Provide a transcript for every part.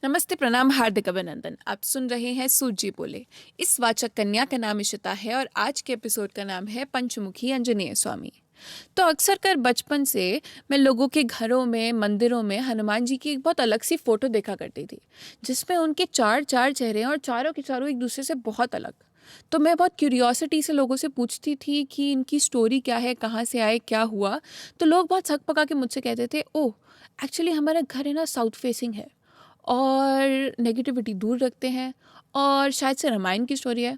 नमस्ते, प्रणाम, हार्दिक अभिनंदन। आप सुन रहे हैं सूजी बोले। इस वाचक कन्या का नाम इशिता है और आज के एपिसोड का नाम है पंचमुखी आंजनेय स्वामी। तो अक्सर कर बचपन से मैं लोगों के घरों में, मंदिरों में हनुमान जी की एक बहुत अलग सी फोटो देखा करती थी, जिसमें उनके चार चार चेहरे हैं और चारों के चारों एक दूसरे से बहुत अलग। तो मैं बहुत क्यूरियोसिटी से लोगों से पूछती थी कि इनकी स्टोरी क्या है, कहाँ से आए, क्या हुआ। तो लोग बहुत हक पका के मुझसे कहते थे, ओह एक्चुअली हमारा घर है ना साउथ फेसिंग है और नेगेटिविटी दूर रखते हैं और शायद से रामायण की स्टोरी है।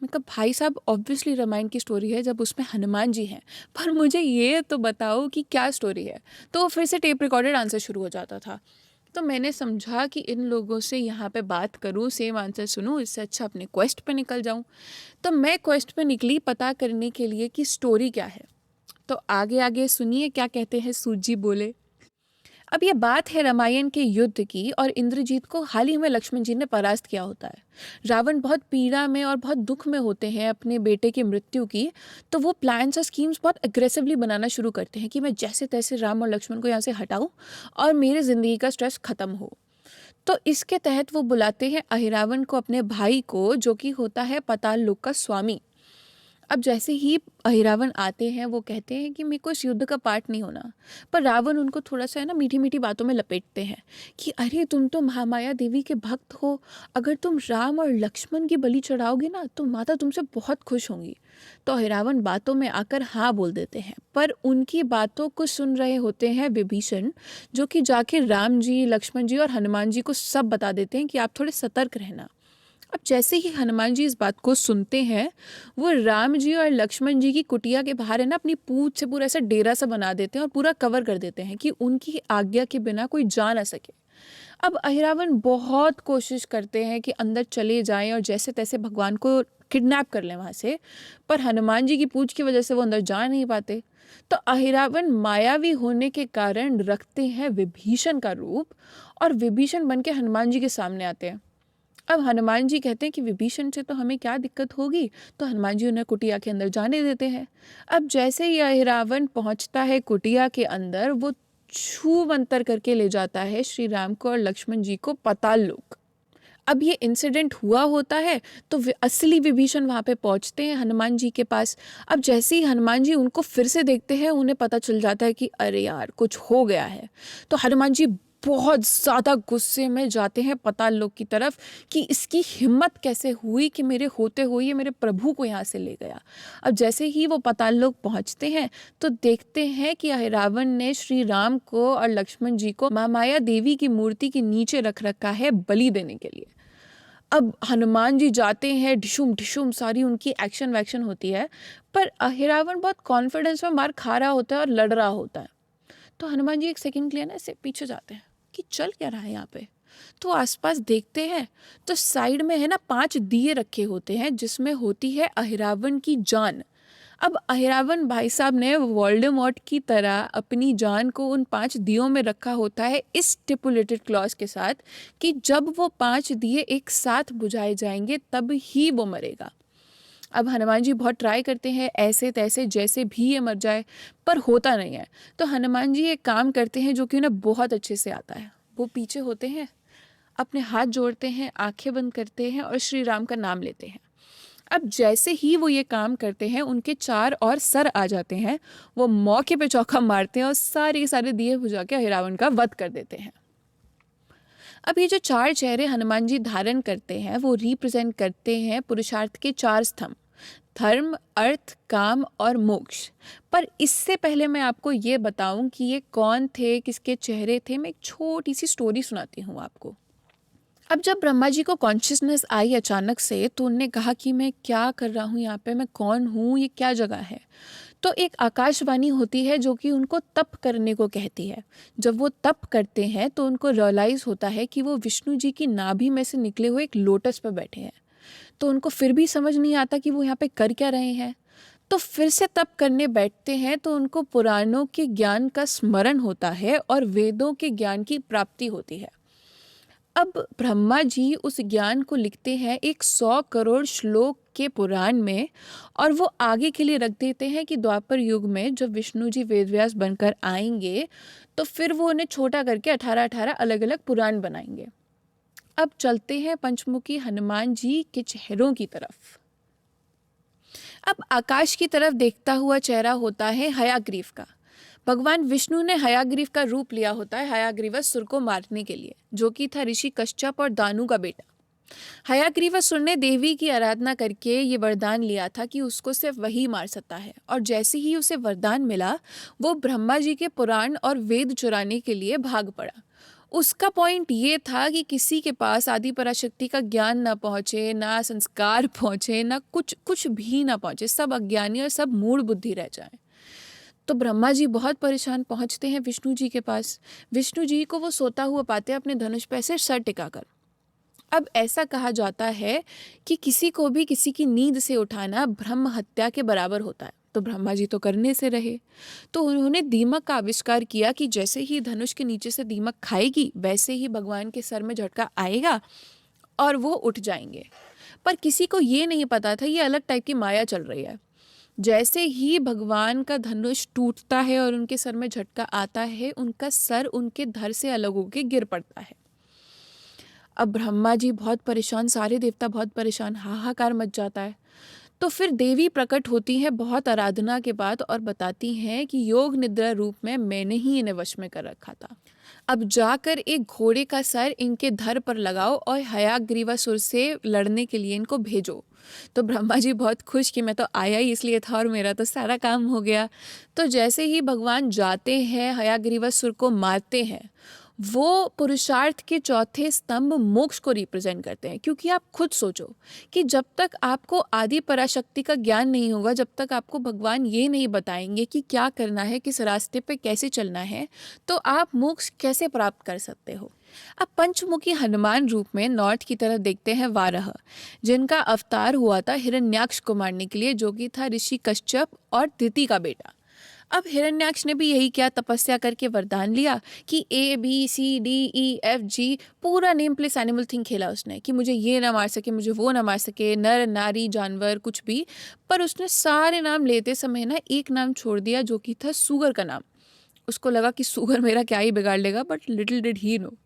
मैं कहा भाई साहब, ऑब्वियसली रामायण की स्टोरी है जब उसमें हनुमान जी हैं, पर मुझे ये तो बताओ कि क्या स्टोरी है। तो फिर से टेप रिकॉर्डेड आंसर शुरू हो जाता था। तो मैंने समझा कि इन लोगों से यहाँ पे बात करूँ, सेम आंसर सुनूँ, इससे अच्छा अपने क्वेस्ट पे निकल जाऊँ। तो मैं क्वेस्ट पे निकली पता करने के लिए कि स्टोरी क्या है। तो आगे आगे सुनिए क्या कहते हैं सूजी बोले। अब ये बात है रामायण के युद्ध की और इंद्रजीत को हाल ही में लक्ष्मण जी ने परास्त किया होता है। रावण बहुत पीड़ा में और बहुत दुख में होते हैं अपने बेटे की मृत्यु की। तो वो प्लान्स और स्कीम्स बहुत अग्रेसिवली बनाना शुरू करते हैं कि मैं जैसे तैसे राम और लक्ष्मण को यहाँ से हटाऊं और मेरे ज़िंदगी का स्ट्रेस ख़त्म हो। तो इसके तहत वो बुलाते हैं अहिरावण को, अपने भाई को, जो कि होता है पाताल लोक का स्वामी। अब जैसे ही अहिरावण आते हैं वो कहते हैं कि मेरे को इस युद्ध का पार्ट नहीं होना। पर रावण उनको थोड़ा सा है ना मीठी मीठी बातों में लपेटते हैं कि अरे तुम तो महामाया देवी के भक्त हो, अगर तुम राम और लक्ष्मण की बलि चढ़ाओगे ना तो माता तुमसे बहुत खुश होंगी। तो अहिरावण बातों में आकर हाँ बोल देते हैं, पर उनकी बातों को सुन रहे होते हैं विभीषण, जो कि जाके राम जी, लक्ष्मण जी और हनुमान जी को सब बता देते हैं कि आप थोड़े सतर्क रहना। अब जैसे ही हनुमान जी इस बात को सुनते हैं, वो राम जी और लक्ष्मण जी की कुटिया के बाहर है ना अपनी पूंछ से पूरा ऐसा डेरा सा बना देते हैं और पूरा कवर कर देते हैं कि उनकी आज्ञा के बिना कोई जा ना सके। अब अहिरावण बहुत कोशिश करते हैं कि अंदर चले जाएं और जैसे तैसे भगवान को किडनैप कर लें वहाँ से, पर हनुमान जी की पूंछ की वजह से वो अंदर जा नहीं पाते। तो अहिरावण मायावी होने के कारण रखते हैं विभीषण का रूप और विभीषण बन के हनुमान जी के सामने आते हैं। अब हनुमान जी कहते हैं कि विभीषण से तो हमें क्या दिक्कत होगी, तो हनुमान जी उन्हें कुटिया के अंदर जाने देते हैं। अब जैसे ही अहिरावण पहुंचता है कुटिया के अंदर, वो छू मंतर करके ले जाता है श्री राम को और लक्ष्मण जी को पाताल लोक। अब ये इंसिडेंट हुआ होता है तो असली विभीषण वहां पे पहुंचते हैं हनुमान जी के पास। अब जैसे ही हनुमान जी उनको फिर से देखते हैं, उन्हें पता चल जाता है कि अरे यार कुछ हो गया है। तो हनुमान जी बहुत ज़्यादा गुस्से में जाते हैं पाताल लोक की तरफ कि इसकी हिम्मत कैसे हुई कि मेरे होते हुए ये मेरे प्रभु को यहाँ से ले गया। अब जैसे ही वो पाताल लोक पहुँचते हैं तो देखते हैं कि रावण ने श्री राम को और लक्ष्मण जी को महामाया देवी की मूर्ति के नीचे रख रखा है बलि देने के लिए। अब हनुमान जी जाते हैं, ढिशुम ढिशुम सारी उनकी एक्शन वैक्शन होती है, पर अहिरावण बहुत कॉन्फिडेंस में मार खा रहा होता है और लड़ रहा होता है। तो हनुमान जी एक सेकंड के लिए ना ऐसे पीछे जाते हैं कि चल क्या रहा है यहाँ पे। तो आसपास देखते हैं तो साइड में है ना 5 दिए रखे होते हैं जिसमें होती है अहिरावण की जान। अब अहिरावण भाई साहब ने वोल्डेमॉर्ट की तरह अपनी जान को उन 5 दियों में रखा होता है, इस स्टिपुलेटेड क्लॉज के साथ कि जब वो 5 दिए एक साथ बुझाए जाएंगे तब ही वो मरेगा। अब हनुमान जी बहुत ट्राई करते हैं ऐसे तैसे जैसे भी ये मर जाए, पर होता नहीं है। तो हनुमान जी एक काम करते हैं जो कि उन्हें बहुत अच्छे से आता है। वो पीछे होते हैं, अपने हाथ जोड़ते हैं, आंखें बंद करते हैं और श्री राम का नाम लेते हैं। अब जैसे ही वो ये काम करते हैं, उनके 4 और सर आ जाते हैं। वो मौके पे चौका मारते हैं और सारे सारे दिए बुझा के रावण का वध कर देते हैं। अब ये जो 4 चेहरे हनुमान जी धारण करते हैं वो रिप्रेजेंट करते हैं पुरुषार्थ के 4 स्तंभ, धर्म, अर्थ, काम और मोक्ष। पर इससे पहले मैं आपको ये बताऊं कि ये कौन थे, किसके चेहरे थे, मैं एक छोटी सी स्टोरी सुनाती हूँ आपको। अब जब ब्रह्मा जी को कॉन्शियसनेस आई अचानक से, तो उनने कहा कि मैं क्या कर रहा हूँ यहाँ पे, मैं कौन हूँ, ये क्या जगह है। तो एक आकाशवाणी होती है जो कि उनको तप करने को कहती है। जब वो तप करते हैं तो उनको रियलाइज़ होता है कि वो विष्णु जी की नाभि में से निकले हुए एक लोटस पर बैठे हैं। तो उनको फिर भी समझ नहीं आता कि वो यहाँ पे कर क्या रहे हैं। तो फिर से तप करने बैठते हैं तो उनको पुराणों के ज्ञान का स्मरण होता है और वेदों के ज्ञान की प्राप्ति होती है। अब ब्रह्मा जी उस ज्ञान को लिखते हैं एक 100 करोड़ श्लोक के पुराण में और वो आगे के लिए रख देते हैं कि द्वापर युग में जब विष्णु जी वेदव्यास बनकर आएंगे तो फिर वो उन्हें छोटा करके 18-18 अलग अलग पुराण बनाएंगे। अब चलते हैं पंचमुखी हनुमान जी के चेहरों की तरफ। अब आकाश की तरफ देखता हुआ चेहरा होता है हयाग्रीव का। भगवान विष्णु ने हयाग्रीव का रूप लिया होता है हयाग्रीवासुर को मारने के लिए, जो कि था ऋषि कश्यप और दानु का बेटा। हयाग्रीवासुर ने देवी की आराधना करके ये वरदान लिया था कि उसको सिर्फ वही मार सकता है, और जैसे ही उसे वरदान मिला वो ब्रह्मा जी के पुराण और वेद चुराने के लिए भाग पड़ा। उसका पॉइंट ये था कि किसी के पास आदि पराशक्ति का ज्ञान ना पहुँचे, ना संस्कार पहुँचे, ना कुछ कुछ भी ना पहुँचे, सब अज्ञानी और सब मूढ़ बुद्धि रह जाए। तो ब्रह्मा जी बहुत परेशान पहुँचते हैं विष्णु जी के पास। विष्णु जी को वो सोता हुआ पाते हैं अपने धनुष पे से सर टिकाकर। अब ऐसा कहा जाता है कि किसी को भी किसी की नींद से उठाना ब्रह्म हत्या के बराबर होता है, तो ब्रह्मा जी तो करने से रहे। तो उन्होंने दीमक का आविष्कार किया कि जैसे ही धनुष के नीचे से दीमक खाएगी वैसे ही भगवान के सर में झटका आएगा और वो उठ जाएंगे। पर किसी को ये नहीं पता था ये अलग टाइप की माया चल रही है। जैसे ही भगवान का धनुष टूटता है और उनके सर में झटका आता है, उनका सर उनके धड़ से अलग होकर गिर पड़ता है। अब ब्रह्मा जी बहुत परेशान, सारे देवता बहुत परेशान, हाहाकार मच जाता है। तो फिर देवी प्रकट होती हैं बहुत आराधना के बाद और बताती हैं कि योग निद्रा रूप में मैंने ही इन्हें वश में कर रखा था। अब जाकर एक घोड़े का सर इनके धड़ पर लगाओ और हयाग्रीवासुर से लड़ने के लिए इनको भेजो। तो ब्रह्मा जी बहुत खुश कि मैं तो आया ही इसलिए था और मेरा तो सारा काम हो गया। तो जैसे ही भगवान जाते हैं हयाग्रीवासुर को मारते हैं, वो पुरुषार्थ के चौथे स्तंभ मोक्ष को रिप्रेजेंट करते हैं। क्योंकि आप खुद सोचो कि जब तक आपको आदि पराशक्ति का ज्ञान नहीं होगा, जब तक आपको भगवान ये नहीं बताएंगे कि क्या करना है, किस रास्ते पे कैसे चलना है, तो आप मोक्ष कैसे प्राप्त कर सकते हो। अब पंचमुखी हनुमान रूप में नॉर्थ की तरफ देखते हैं वाराह, जिनका अवतार हुआ था हिरण्याक्ष को मारने के लिए, जो कि था ऋषि कश्यप और दिति का बेटा। अब हिरण्याक्ष ने भी यही किया, तपस्या करके वरदान लिया कि ABCDEFG पूरा नेम प्लेस एनिमल थिंग खेला उसने कि मुझे ये ना मार सके, मुझे वो ना मार सके, नर नारी जानवर कुछ भी। पर उसने सारे नाम लेते समय ना एक नाम छोड़ दिया, जो कि था सुगर का नाम। उसको लगा कि सुगर मेरा क्या ही बिगाड़ लेगा, but little did he know.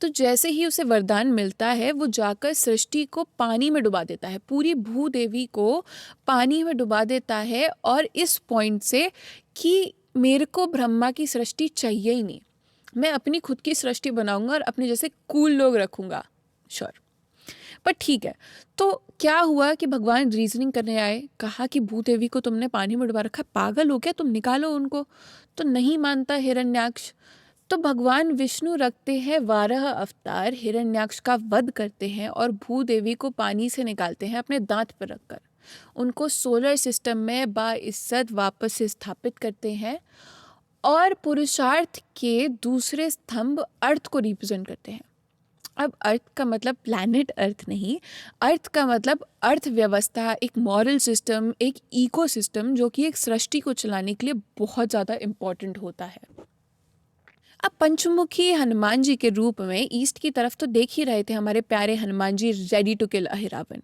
तो जैसे ही उसे वरदान मिलता है वो जाकर सृष्टि को पानी में डुबा देता है, पूरी भूदेवी को पानी में डुबा देता है, और इस पॉइंट से कि मेरे को ब्रह्मा की सृष्टि चाहिए ही नहीं, मैं अपनी खुद की सृष्टि बनाऊंगा और अपने जैसे कूल लोग रखूंगा। श्योर, पर ठीक है। तो क्या हुआ कि भगवान रीजनिंग करने आए, कहा कि भूदेवी को तुमने पानी में डुबा रखा, पागल हो गया, तुम निकालो उनको। तो नहीं मानता हिरण्याक्ष। तो भगवान विष्णु रखते हैं वाराह अवतार, हिरण्याक्ष का वध करते हैं और भूदेवी को पानी से निकालते हैं अपने दांत पर रखकर। उनको सोलर सिस्टम में बाइज्जत वापस से स्थापित करते हैं और पुरुषार्थ के दूसरे स्तंभ अर्थ को रिप्रेजेंट करते हैं। अब अर्थ का मतलब प्लैनेट अर्थ नहीं, अर्थ का मतलब अर्थव्यवस्था, एक मॉरल सिस्टम, एक इकोसिस्टम, जो कि एक सृष्टि को चलाने के लिए बहुत ज़्यादा इम्पॉर्टेंट होता है। अब पंचमुखी हनुमान जी के रूप में ईस्ट की तरफ तो देख ही रहे थे हमारे प्यारे Hanuman ji ready to kill Ahiravan.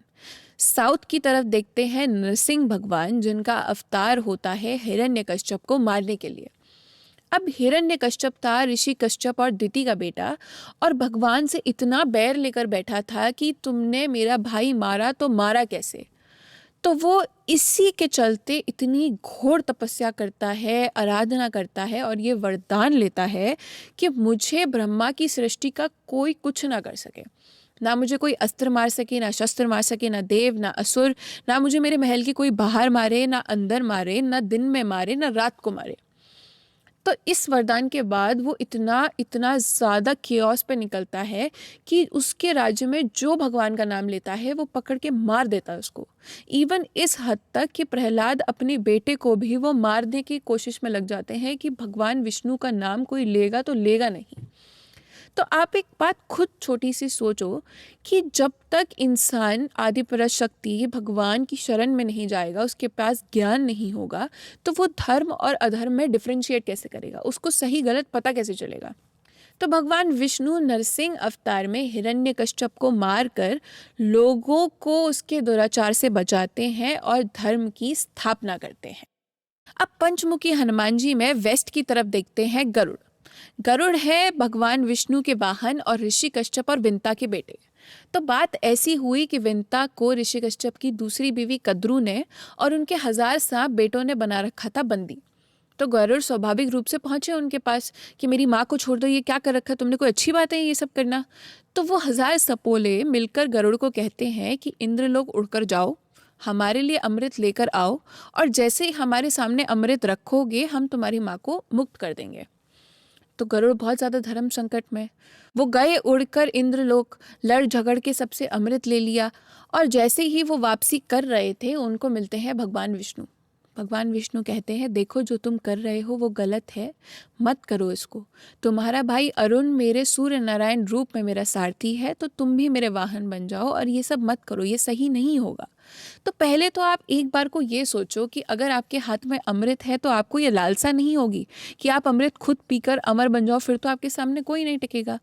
South की तरफ देखते हैं नरसिंह भगवान, जिनका अवतार होता है हिरण्यकश्यप को मारने के लिए। अब हिरण्यकश्यप था ऋषि कश्यप और दिति का बेटा, और भगवान से इतना बैर लेकर बैठा था कि तुमने मेरा भाई मारा तो मारा कैसे। तो वो इसी के चलते इतनी घोर तपस्या करता है, आराधना करता है और ये वरदान लेता है कि मुझे ब्रह्मा की सृष्टि का कोई कुछ ना कर सके। ना मुझे कोई अस्त्र मार सके, ना शस्त्र मार सके, ना देव ना असुर, ना मुझे मेरे महल की कोई बाहर मारे, ना अंदर मारे, ना दिन में मारे, ना रात को मारे। तो इस वरदान के बाद वो इतना इतना ज़्यादा केओस पे निकलता है कि उसके राज्य में जो भगवान का नाम लेता है वो पकड़ के मार देता है उसको। इवन इस हद तक कि प्रहलाद अपने बेटे को भी वो मारने की कोशिश में लग जाते हैं कि भगवान विष्णु का नाम कोई लेगा तो लेगा नहीं। तो आप एक बात खुद छोटी सी सोचो कि जब तक इंसान आदि पराशक्ति भगवान की शरण में नहीं जाएगा, उसके पास ज्ञान नहीं होगा, तो वो धर्म और अधर्म में डिफरेंशिएट कैसे करेगा, उसको सही गलत पता कैसे चलेगा। तो भगवान विष्णु नरसिंह अवतार में हिरण्यकश्यप को मारकर लोगों को उसके दुराचार से बचाते हैं और धर्म की स्थापना करते हैं। अब पंचमुखी हनुमान जी में वेस्ट की तरफ देखते हैं गरुड़। गरुड़ है भगवान विष्णु के वाहन और ऋषि कश्यप और विंता के बेटे। तो बात ऐसी हुई कि विंता को ऋषि कश्यप की दूसरी बीवी कद्रू ने और उनके 1000 सांप बेटों ने बना रखा था बंदी। तो गरुड़ स्वाभाविक रूप से पहुंचे उनके पास कि मेरी माँ को छोड़ दो, ये क्या कर रखा है तुमने, कोई अच्छी बात है ये सब करना। तो वो 1000 सपोले मिलकर गरुड़ को कहते हैं कि इंद्रलोक उड़कर जाओ, हमारे लिए अमृत लेकर आओ, और जैसे ही हमारे सामने अमृत रखोगे हम तुम्हारी माँ को मुक्त कर देंगे। तो गरुड़ बहुत ज़्यादा धर्म संकट में, वो गए उड़कर इंद्रलोक, लड़ झगड़ के सबसे अमृत ले लिया, और जैसे ही वो वापसी कर रहे थे उनको मिलते हैं भगवान विष्णु। भगवान विष्णु कहते हैं देखो जो तुम कर रहे हो वो गलत है, मत करो इसको। तुम्हारा भाई अरुण मेरे सूर्य नारायण रूप में मेरा सारथी है, तो तुम भी मेरे वाहन बन जाओ और ये सब मत करो, ये सही नहीं होगा। तो पहले तो आप एक बार को ये सोचो कि अगर आपके हाथ में अमृत है तो आपको ये लालसा नहीं होगी कि आप अमृत खुद पीकर अमर बन जाओ, फिर तो आपके सामने कोई नहीं टिकेगा।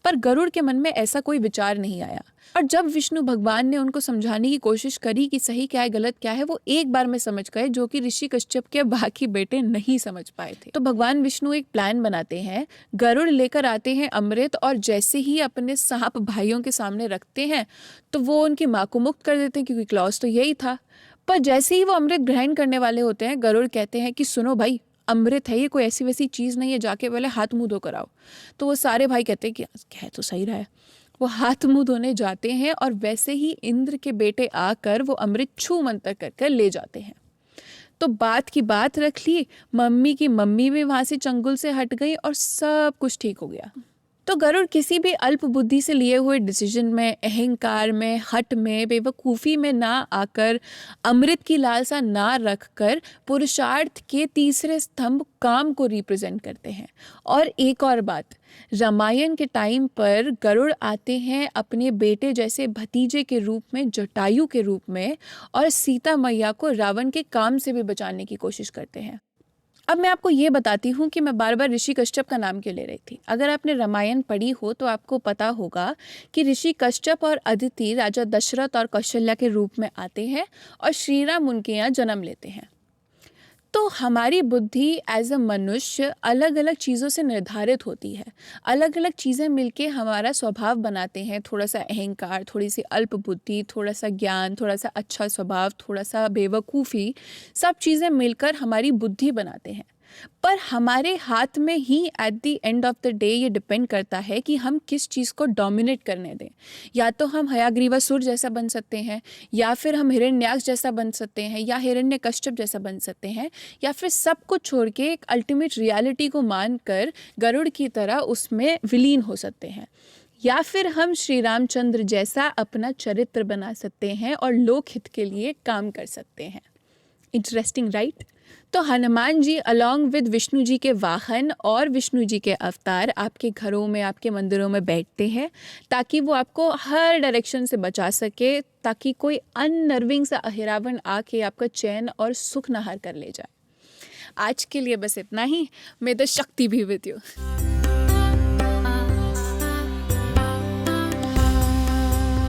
पर गरुड़ के मन में ऐसा कोई विचार नहीं आया, और जब विष्णु भगवान ने उनको समझाने की कोशिश करी कि सही क्या है गलत क्या है, वो एक बार में समझ गए, जो कि ऋषि कश्यप के बाकी बेटे नहीं समझ पाए थे। तो भगवान विष्णु एक प्लान बनाते हैं, गरुड़ लेकर आते हैं अमृत, और जैसे ही अपने सांप भाइयों के सामने रखते हैं तो वो उनकी माँ को मुक्त कर देते हैं, क्योंकि क्लॉज तो यही था। पर जैसे ही वो अमृत ग्रहण करने वाले होते हैं, गरुड़ कहते हैं कि सुनो भाई, अमृत है ये, कोई ऐसी वैसी चीज़ नहीं है, जाके पहले हाथ मुंह धो कर आओ। तो वो सारे भाई कहते हैं कि कह तो सही रहा है। वो हाथ मुंह धोने जाते हैं, और वैसे ही इंद्र के बेटे आकर वो अमृत छू मंतर कर कर ले जाते हैं। तो बात की बात रख ली, मम्मी की मम्मी भी वहाँ से चंगुल से हट गई और सब कुछ ठीक हो गया। तो गरुड़ किसी भी अल्प बुद्धि से लिए हुए डिसीजन में, अहंकार में, हट में, बेवकूफ़ी में ना आकर, अमृत की लालसा ना रखकर पुरुषार्थ के तीसरे स्तंभ काम को रिप्रेजेंट करते हैं। और एक और बात, रामायण के टाइम पर गरुड़ आते हैं अपने बेटे जैसे भतीजे के रूप में, जटायु के रूप में, और सीता मैया को रावण के काम से भी बचाने की कोशिश करते हैं। अब मैं आपको ये बताती हूँ कि मैं बार बार ऋषि कश्यप का नाम क्यों ले रही थी। अगर आपने रामायण पढ़ी हो तो आपको पता होगा कि ऋषि कश्यप और अदिति राजा दशरथ और कौशल्या के रूप में आते हैं और श्री राम उनके यहाँ जन्म लेते हैं। तो हमारी बुद्धि एज अ मनुष्य अलग अलग चीज़ों से निर्धारित होती है। अलग अलग चीज़ें मिलके हमारा स्वभाव बनाते हैं। थोड़ा सा अहंकार, थोड़ी सी अल्प बुद्धि, थोड़ा सा ज्ञान, थोड़ा सा अच्छा स्वभाव, थोड़ा सा बेवकूफ़ी, सब चीज़ें मिलकर हमारी बुद्धि बनाते हैं। पर हमारे हाथ में ही at the end of the day ये डिपेंड करता है कि हम किस चीज़ को डोमिनेट करने दें। या तो हम हयाग्रीवासुर जैसा बन सकते हैं, या फिर हम हिरण्याक्ष जैसा बन सकते हैं, या हिरण्यकश्यप जैसा बन सकते हैं, या फिर सब कुछ छोड़ के एक अल्टीमेट रियलिटी को मानकर गरुड़ की तरह उसमें विलीन हो सकते हैं। या फिर हम श्री रामचंद्र जैसा अपना चरित्र बना सकते हैं और लोकहित के लिए काम कर सकते हैं। Interesting right? तो हनुमान जी अलॉन्ग विद विष्णु जी के वाहन और विष्णु जी के अवतार आपके घरों में, आपके मंदिरों में बैठते हैं, ताकि वो आपको हर डायरेक्शन से बचा सके, ताकि कोई अननर्विंग सा अहिरावण आके आपका चैन और सुख नहार कर ले जाए। आज के लिए बस इतना ही। मे द शक्ति भी विद यू।